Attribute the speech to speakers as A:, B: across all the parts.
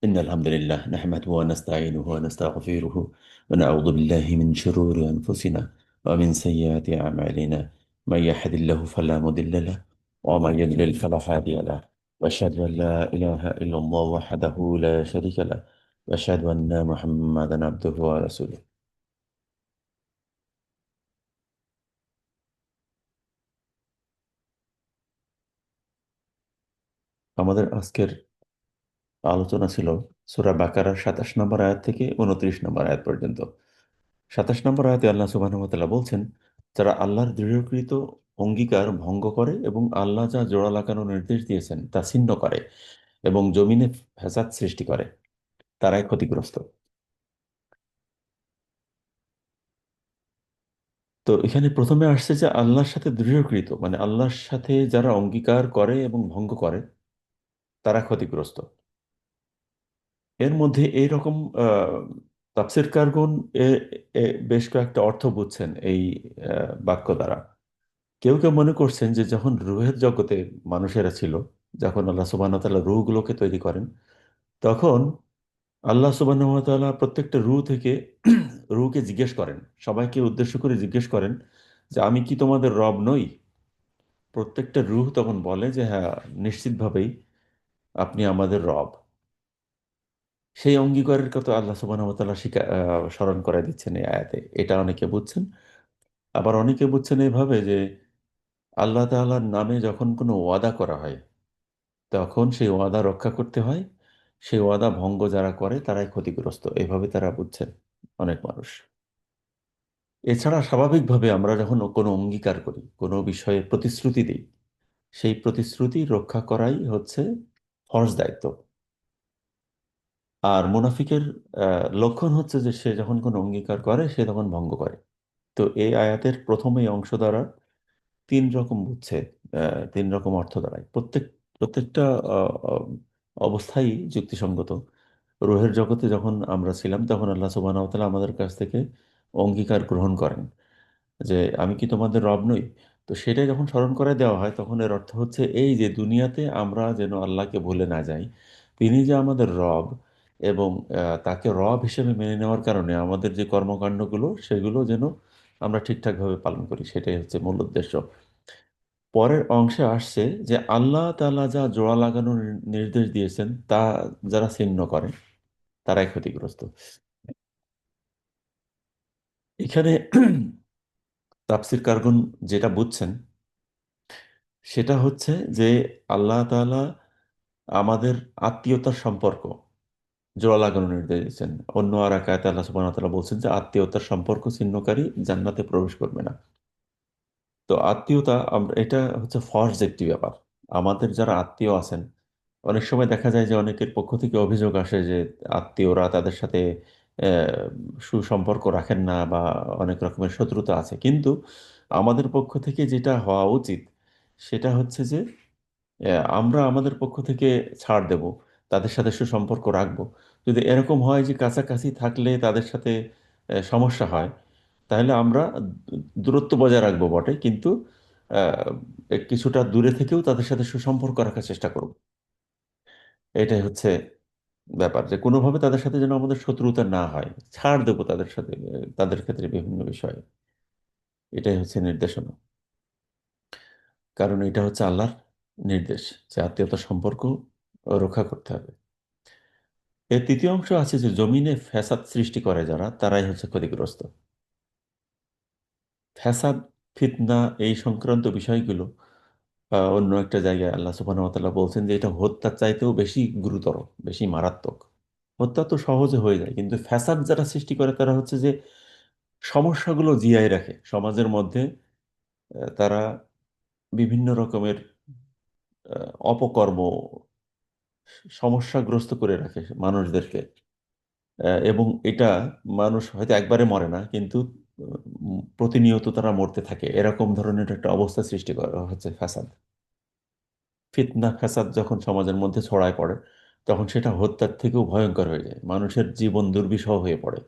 A: إن الحمد لله نحمده ونستعينه ونستغفره ونعوذ بالله من شرور أنفسنا ومن سيئات أعمالنا. من يهد الله فلا مضل له ومن يضلل فلا هادي له. وأشهد أن لا إله إلا الله وحده لا شريك له وأشهد أن محمدا عبده ورسوله. আমাদের আজকের আলোচনা ছিল সূরা বাকারার 27 নম্বর আয়াত থেকে 29 নম্বর আয়াত পর্যন্ত। 27 নম্বর আয়াতে আল্লাহ সুবহানাহু ওয়া তাআলা বলছেন, যারা আল্লাহর দৃঢ়কৃত অঙ্গীকার ভঙ্গ করে এবং আল্লাহ যা জোড়া লাগানোর নির্দেশ দিয়েছেন তা ছিন্ন করে এবং জমিনে ফ্যাসাদ সৃষ্টি করে, তারাই ক্ষতিগ্রস্ত। তো এখানে প্রথমে আসছে যে আল্লাহর সাথে দৃঢ়কৃত, মানে আল্লাহর সাথে যারা অঙ্গীকার করে এবং ভঙ্গ করে তারা ক্ষতিগ্রস্ত। এর মধ্যে এইরকম তাফসীরকারগণ এ এ বেশ কয়েকটা অর্থ বুঝছেন এই বাক্য দ্বারা। কেউ কেউ মনে করছেন যে যখন রুহের জগতে মানুষেরা ছিল, যখন আল্লাহ সুবহানাহু ওয়া তাআলা রুহগুলোকে তৈরি করেন, তখন আল্লাহ সুবহানাহু ওয়া তাআলা প্রত্যেকটা রুহ থেকে রুহকে জিজ্ঞেস করেন, সবাইকে উদ্দেশ্য করে জিজ্ঞেস করেন যে আমি কি তোমাদের রব নই? প্রত্যেকটা রুহ তখন বলে যে হ্যাঁ, নিশ্চিতভাবেই আপনি আমাদের রব। সেই অঙ্গীকারের কথা আল্লাহ সুবহানাহু ওয়া তাআলা স্মরণ করে দিচ্ছেন এই আয়াতে। এটা অনেকে বুঝছেন। আবার অনেকে বুঝছেন এইভাবে যে আল্লাহ তাআলার নামে যখন কোনো ওয়াদা করা হয়, তখন সেই ওয়াদা রক্ষা করতে হয়। সেই ওয়াদা ভঙ্গ যারা করে তারাই ক্ষতিগ্রস্ত, এভাবে তারা বুঝছেন অনেক মানুষ। এছাড়া স্বাভাবিকভাবে আমরা যখন কোনো অঙ্গীকার করি, কোনো বিষয়ে প্রতিশ্রুতি দিই, সেই প্রতিশ্রুতি রক্ষা করাই হচ্ছে ফরজ দায়িত্ব। আর মুনাফিকের লক্ষণ হচ্ছে যে সে যখন কোনো অঙ্গীকার করে সে তখন ভঙ্গ করে। তো এই আয়াতের প্রথম এই অংশ দ্বারা তিন রকম বুঝছে, তিন রকম অর্থ দাঁড়ায়। প্রত্যেকটা আহ, আহ, অবস্থাই যুক্তিসঙ্গত। রুহের জগতে যখন আমরা ছিলাম তখন আল্লাহ সুবহানাহু ওয়া তাআলা আমাদের কাছ থেকে অঙ্গীকার গ্রহণ করেন যে আমি কি তোমাদের রব নই। তো সেটাই যখন স্মরণ করে দেওয়া হয় তখন এর অর্থ হচ্ছে এই যে দুনিয়াতে আমরা যেন আল্লাহকে ভুলে না যাই, তিনি যে আমাদের রব, এবং তাকে রব হিসেবে মেনে নেওয়ার কারণে আমাদের যে কর্মকাণ্ডগুলো সেগুলো যেন আমরা ঠিকঠাকভাবে পালন করি, সেটাই হচ্ছে মূল উদ্দেশ্য। পরের অংশে আসছে যে আল্লাহ তাআলা যা জোড়া লাগানোর নির্দেশ দিয়েছেন তা যারা ছিন্ন করে তারাই ক্ষতিগ্রস্ত। এখানে তাফসীর কারগুন যেটা বুঝছেন সেটা হচ্ছে যে আল্লাহ তাআলা আমাদের আত্মীয়তার সম্পর্ক জোড়া লাগানোর নির্দেশ দিয়েছেন। অন্য আর এক আয়াতে আল্লাহ সুবহানাহু ওয়া তাআলা বলছেন যে আত্মীয়তার সম্পর্ক ছিন্নকারী জান্নাতে প্রবেশ করবে না। তো আত্মীয়তা আমরা, এটা হচ্ছে ফরজ একটি ব্যাপার। আমাদের যারা আত্মীয় আছেন, অনেক সময় দেখা যায় যে অনেকের পক্ষ থেকে অভিযোগ আসে যে আত্মীয়রা তাদের সাথে সুসম্পর্ক রাখেন না বা অনেক রকমের শত্রুতা আছে। কিন্তু আমাদের পক্ষ থেকে যেটা হওয়া উচিত সেটা হচ্ছে যে আমরা আমাদের পক্ষ থেকে ছাড় দেব, তাদের সাথে সুসম্পর্ক রাখবো। যদি এরকম হয় যে কাছাকাছি থাকলে তাদের সাথে সমস্যা হয়, তাহলে আমরা দূরত্ব বজায় রাখবো বটে, কিন্তু কিছুটা দূরে থেকেও তাদের সাথে সুসম্পর্ক রাখার চেষ্টা করব। এটাই হচ্ছে ব্যাপার, যে কোনোভাবে তাদের সাথে যেন আমাদের শত্রুতা না হয়। ছাড় দেবো তাদের সাথে, তাদের ক্ষেত্রে বিভিন্ন বিষয়ে। এটাই হচ্ছে নির্দেশনা। কারণ এটা হচ্ছে আল্লাহর নির্দেশ যে আত্মীয়তার সম্পর্ক রক্ষা করতে হবে। এর তৃতীয় অংশ আছে যে জমিনে ফ্যাসাদ সৃষ্টি করে যারা, তারাই হচ্ছে ক্ষতিগ্রস্ত। ফ্যাসাদ, ফিতনা, এই সংক্রান্ত বিষয়গুলো অন্য একটা জায়গায় আল্লাহ সুবহানাহু ওয়া তাআলা বলছেন যে এটা হত্যার চাইতেও বেশি গুরুতর, বেশি মারাত্মক। হত্যা তো সহজে হয়ে যায়, কিন্তু ফ্যাসাদ যারা সৃষ্টি করে তারা হচ্ছে যে সমস্যাগুলো জিয়ায় রাখে সমাজের মধ্যে। তারা বিভিন্ন রকমের অপকর্ম, সমস্যাগ্রস্ত করে রাখে মানুষদেরকে। এবং এটা মানুষ হয়তো একবারে মরে না, কিন্তু প্রতিনিয়ত তারা মরতে থাকে, এরকম ধরনের একটা অবস্থা সৃষ্টি করা হচ্ছে ফ্যাসাদ। ফিতনা ফ্যাসাদ যখন সমাজের মধ্যে ছড়ায় পড়ে তখন সেটা হত্যার থেকেও ভয়ঙ্কর হয়ে যায়, মানুষের জীবন দুর্বিষহ হয়ে পড়ে।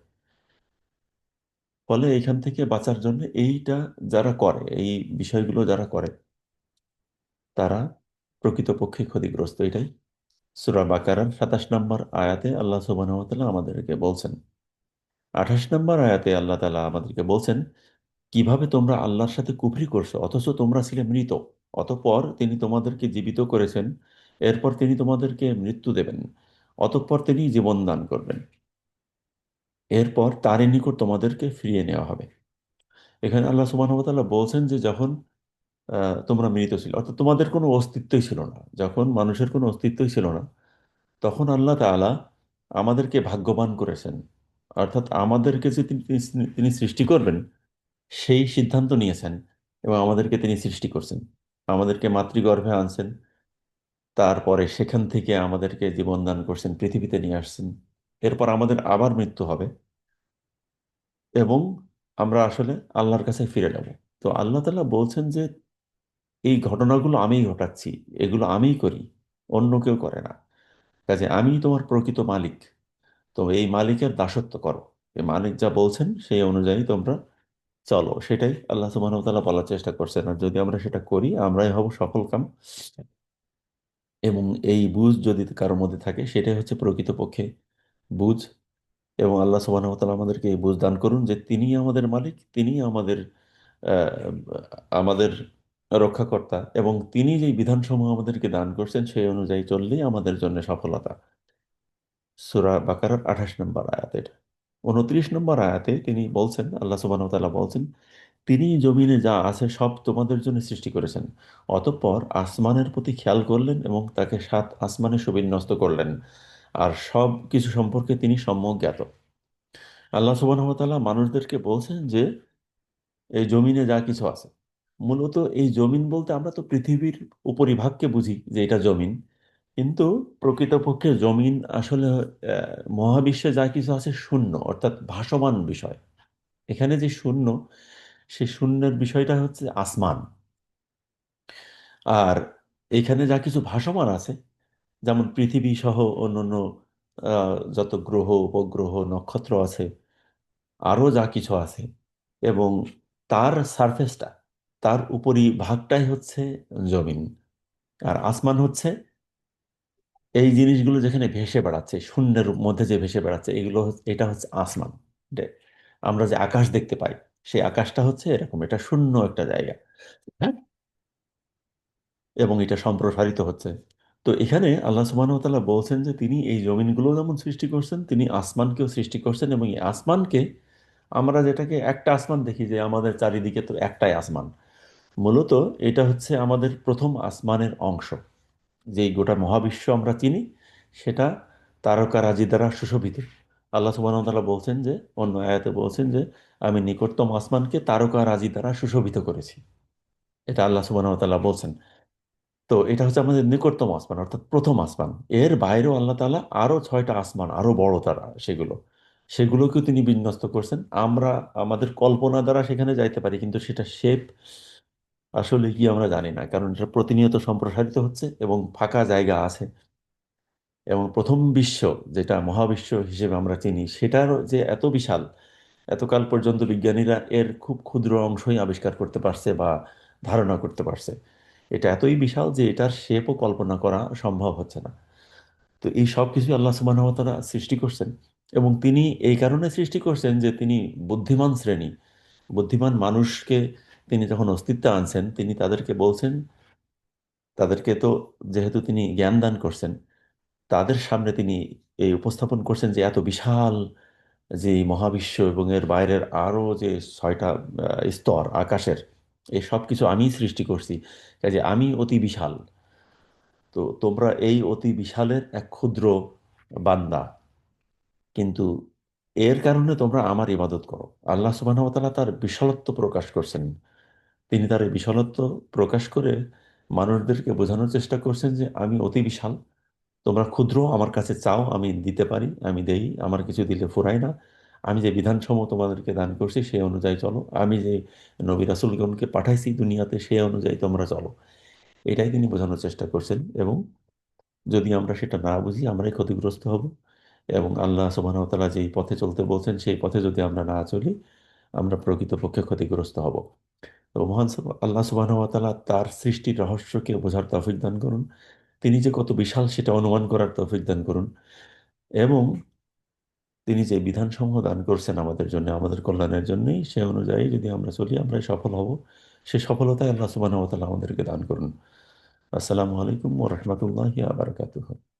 A: ফলে এখান থেকে বাঁচার জন্য এইটা যারা করে, এই বিষয়গুলো যারা করে, তারা প্রকৃতপক্ষে ক্ষতিগ্রস্ত। এটাই সূরা বাকারার 27 নম্বর আয়াতে আল্লাহ সুবহানাহু ওয়া তাআলা আমাদেরকে বলছেন। 28 নম্বর আয়াতে আল্লাহ তাআলা আমাদেরকে বলছেন, কিভাবে তোমরা আল্লাহর সাথে কুফরি করছো অথচ তোমরা ছিলে মৃত, অতঃপর তিনি তোমাদেরকে জীবিত করেছেন, এরপর তিনি তোমাদেরকে মৃত্যু দেবেন, অতঃপর তিনি জীবন দান করবেন, এরপর তারই নিকট তোমাদেরকে ফিরিয়ে নেওয়া হবে। এখানে আল্লাহ সুবহানাহু ওয়া তাআলা বলছেন যে যখন তোমরা মৃত ছিল, অর্থাৎ তোমাদের কোনো অস্তিত্বই ছিল না, যখন মানুষের কোনো অস্তিত্বই ছিল না, তখন আল্লাহ তাআলা আমাদেরকে ভাগ্যবান করেছেন। অর্থাৎ আমাদেরকে যে তিনি সৃষ্টি করবেন সেই সিদ্ধান্ত নিয়েছেন এবং আমাদেরকে তিনি সৃষ্টি করছেন, আমাদেরকে মাতৃগর্ভে আনছেন, তারপরে সেখান থেকে আমাদেরকে জীবন দান করছেন, পৃথিবীতে নিয়ে আসছেন, এরপর আমাদের আবার মৃত্যু হবে এবং আমরা আসলে আল্লাহর কাছে ফিরে যাব। তো আল্লাহ তাআলা বলছেন যে এই ঘটনাগুলো আমিই ঘটাচ্ছি, এগুলো আমিই করি, অন্য কেউ করে না। কাজে আমি তোমার প্রকৃত মালিক, তো এই মালিকের দাসত্ব করো, এই মালিক যা বলছেন সেই অনুযায়ী তোমরা চলো, সেটাই আল্লাহ সুবহানাহু ওয়া তাআলা বলার চেষ্টা করছেন। আর যদি আমরা সেটা করি আমরাই হব সফল কাম। এবং এই বুঝ যদি কারোর মধ্যে থাকে সেটাই হচ্ছে প্রকৃতপক্ষে বুঝ। এবং আল্লাহ সুবহানাহু ওয়া তাআলা আমাদেরকে এই বুঝ দান করুন যে তিনিই আমাদের মালিক, তিনিই আমাদের আহ, আমাদের রক্ষাকর্তা, এবং তিনি যেই বিধানসমূহ আমাদেরকে দান করছেন সেই অনুযায়ী চললেই আমাদের জন্য সফলতা। সূরা বাকারার 28 নম্বর আয়াতে এটা। 29 নম্বর আয়াতে তিনি বলছেন, আল্লাহ সুবহানাহু ওয়া তাআলা বলছেন, তিনি জমিনে যা আছে সব তোমাদের জন্য সৃষ্টি করেছেন, অতঃপর আসমানের প্রতি খেয়াল করলেন এবং তাকে 7 আসমানে সুবিন্যস্ত করলেন, আর সব কিছু সম্পর্কে তিনি সম্যক জ্ঞাত। আল্লাহ সুবহানাহু ওয়া তাআলা মানুষদেরকে বলছেন যে এই জমিনে যা কিছু আছে, মূলত এই জমিন বলতে আমরা তো পৃথিবীর উপরিভাগকে বুঝি যে এটা জমিন, কিন্তু প্রকৃতপক্ষে জমিন আসলে মহাবিশ্বে যা কিছু আছে শূন্য, অর্থাৎ ভাসমান বিষয়। এখানে যে শূন্য, সেই শূন্যের বিষয়টা হচ্ছে আসমান। আর এখানে যা কিছু ভাসমান আছে, যেমন পৃথিবী সহ অন্যান্য যত গ্রহ উপগ্রহ নক্ষত্র আছে, আরও যা কিছু আছে, এবং তার সারফেসটা, তার উপরি ভাগটাই হচ্ছে জমিন। আর আসমান হচ্ছে এই জিনিসগুলো যেখানে ভেসে বেড়াচ্ছে, শূন্যের মধ্যে যে ভেসে বেড়াচ্ছে, এটা হচ্ছে আসমান। এটা- আমরা যে আকাশ দেখতে পাই, সেই আকাশটা হচ্ছে এরকম, এটা শূন্য একটা জায়গা। হ্যাঁ, এবং এটা সম্প্রসারিত হচ্ছে। তো এখানে আল্লাহ সুবহানাহু ওয়া তাআলা বলছেন যে তিনি এই জমিনগুলো যেমন সৃষ্টি করছেন, তিনি আসমানকেও সৃষ্টি করছেন, এবং এই আসমানকে আমরা যেটাকে একটা আসমান দেখি, যে আমাদের চারিদিকে তো একটাই আসমান, মূলত এটা হচ্ছে আমাদের প্রথম আসমানের অংশ। যেই গোটা মহাবিশ্ব আমরা চিনি, সেটা তারকারাজি দ্বারা সুশোভিত। আল্লাহ সুবহানাহু ওয়া তাআলা বলছেন যে, অন্য আয়াতে বলছেন যে আমি নিকটতম আসমানকে তারকারাজি দ্বারা সুশোভিত করেছি। এটা আল্লাহ সুবহানাহু ওয়া তাআলা বলছেন। তো এটা হচ্ছে আমাদের নিকটতম আসমান, অর্থাৎ প্রথম আসমান। এর বাইরেও আল্লাহ তাআলা আরো 6টা আসমান, আরো বড় তারা, সেগুলোকেও তিনি বিন্যস্ত করছেন। আমরা আমাদের কল্পনা দ্বারা সেখানে যাইতে পারি, কিন্তু সেটা শেপ আসলে কি আমরা জানি না, কারণ এটা প্রতিনিয়ত সম্প্রসারিত হচ্ছে এবং ফাঁকা জায়গা আছে। এবং প্রথম বিশ্ব, যেটা মহাবিশ্ব হিসেবে আমরা চিনি, সেটার যে এত বিশাল, এতকাল পর্যন্ত বিজ্ঞানীরা এর খুব ক্ষুদ্র অংশই আবিষ্কার করতে পারছে বা ধারণা করতে পারছে। এটা এতই বিশাল যে এটার শেপও কল্পনা করা সম্ভব হচ্ছে না। তো এই সব কিছু আল্লাহ সুবহানাহু ওয়া তাআলা সৃষ্টি করছেন, এবং তিনি এই কারণে সৃষ্টি করছেন যে তিনি বুদ্ধিমান শ্রেণী, বুদ্ধিমান মানুষকে তিনি যখন অস্তিত্বে আনছেন, তিনি তাদেরকে বলছেন, তাদেরকে তো যেহেতু তিনি জ্ঞান দান করছেন, তাদের সামনে তিনি এই উপস্থাপন করছেন যে এত বিশাল যে এই মহাবিশ্ব এবং এর বাইরের আরো যে 6টা স্তর আকাশের, এই সব কিছু আমিই সৃষ্টি করছি, কাজে আমি অতি বিশাল। তো তোমরা এই অতি বিশালের এক ক্ষুদ্র বান্দা, কিন্তু এর কারণে তোমরা আমার ইবাদত করো। আল্লাহ সুবহানাহু ওয়া তাআলা তার বিশালত্ব প্রকাশ করছেন। তিনি তার এই বিশালত্ব প্রকাশ করে মানুষদেরকে বোঝানোর চেষ্টা করছেন যে আমি অতি বিশাল, তোমরা ক্ষুদ্র, আমার কাছে চাও, আমি দিতে পারি, আমি দেই, আমার কিছু দিলে ফুরায় না। আমি যে বিধানসমূহ তোমাদেরকে দান করছি সেই অনুযায়ী চলো, আমি যে নবী রাসূলগণকে পাঠাইছি দুনিয়াতে সেই অনুযায়ী তোমরা চলো। এটাই তিনি বোঝানোর চেষ্টা করছেন। এবং যদি আমরা সেটা না বুঝি আমরাই ক্ষতিগ্রস্ত হব, এবং আল্লাহ সুবহানাহু ওয়া তাআলা যেই পথে চলতে বলছেন সেই পথে যদি আমরা না চলি আমরা প্রকৃতপক্ষে ক্ষতিগ্রস্ত হব। তো আল্লাহ সুবহানাহু ওয়া তাআলা তার সৃষ্টির রহস্যকে বোঝার তৌফিক দান করুন। তিনি যে কত বিশাল সেটা অনুমান করার তৌফিক দান করুন। এবং তিনি যে বিধানসমূহ দান করছেন আমাদের জন্য, আমাদের কল্যাণের জন্যই, সে অনুযায়ী যদি আমরা চলি আমরা সফল হব। সে সফলতায় আল্লাহ সুবহানাহু ওয়া তাআলা আমাদেরকে দান করুন। আসসালামু আলাইকুম ওয়া রাহমাতুল্লাহি ওয়া বারাকাতুহু।